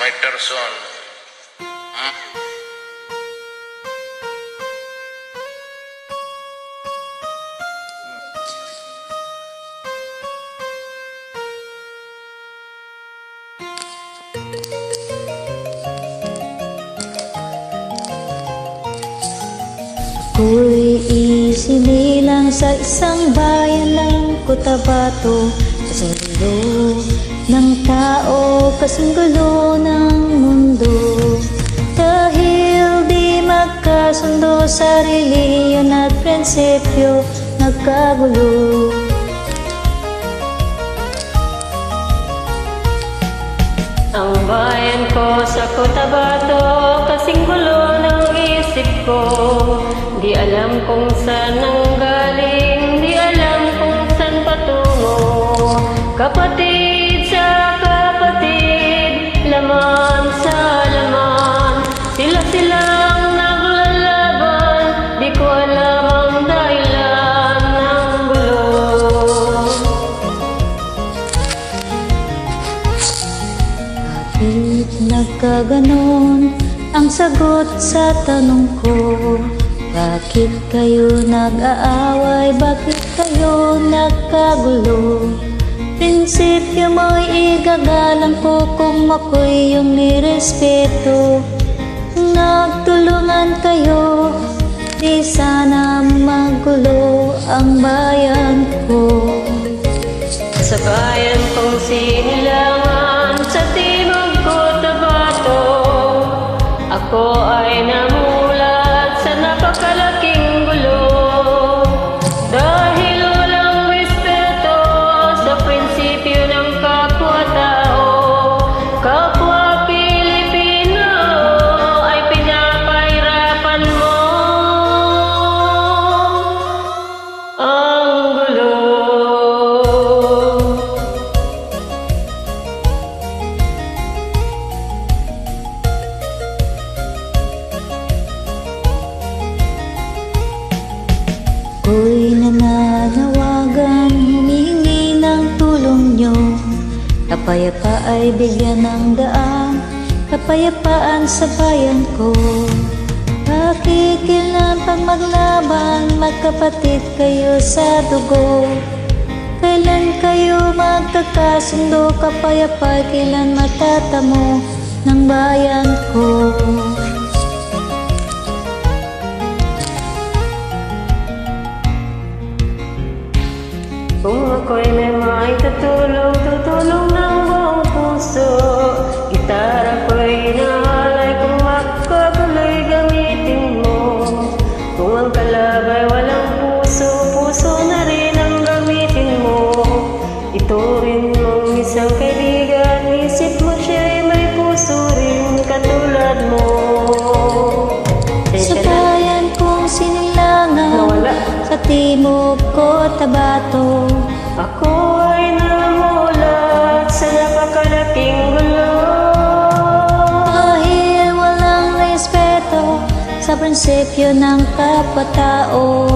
my person. Ako'y isinilang sa isang bayan ng Cotabato, kasing gulo ng tao, kasing gulo ng mundo. Dahil di magkasundo sa reliyon at prinsipyo, nagkagulo. Ang bayan ko sa Cotabato, kasing gulo ng isip ko. Di alam kung saan nanggaling, di alam kung saan patungo. Kapatid sa kapatid, laman sa laman, sila-silang naglalaban. Di ko alam ang dahilan ng gulo. Bakit nagkaganon? Ang sagot sa tanong ko, bakit kayo nag-aaway? Bakit kayo nagkagulo? Prinsipyo mo'y igagalang ko kung ako'y iyong nirespeto. Nagtulungan kayo, di sana magulo ang bayan ko. Sa bayan kong sinilangan, sa timog Cotabato, ako ay namulat sa napakalaking gulo. Dahil walang respeto sa prinsipyo ng kapwa-tao, kapwa Pilipino ay pinapahirapan mo ang gulo. Ako'y nananawagan, humingi ng tulong nyo. Kapayapa ay bigyan ng daan, kapayapaan sa bayan ko. Bakit kailan pang maglaban, magkapatid kayo sa dugo? Kailan kayo magkakasundo, kapayapa kailan matatamo ng bayan ko? Kung ako'y may maitutulong, tutulong ng buong puso. Gitara ko'y inaalay, kung makaguloy gamitin mo. Kung ang kalabay walang puso, puso na rin ang gamitin mo. Ituring mong isang kaibigan, isip mo siya'y may puso rin katulad mo. Sa bayan kong sinilangan, sa timog Cotabato, ako ay namulat sa napakalaking gulo. dahil walang respeto sa prinsipyo ng kapwa-tao.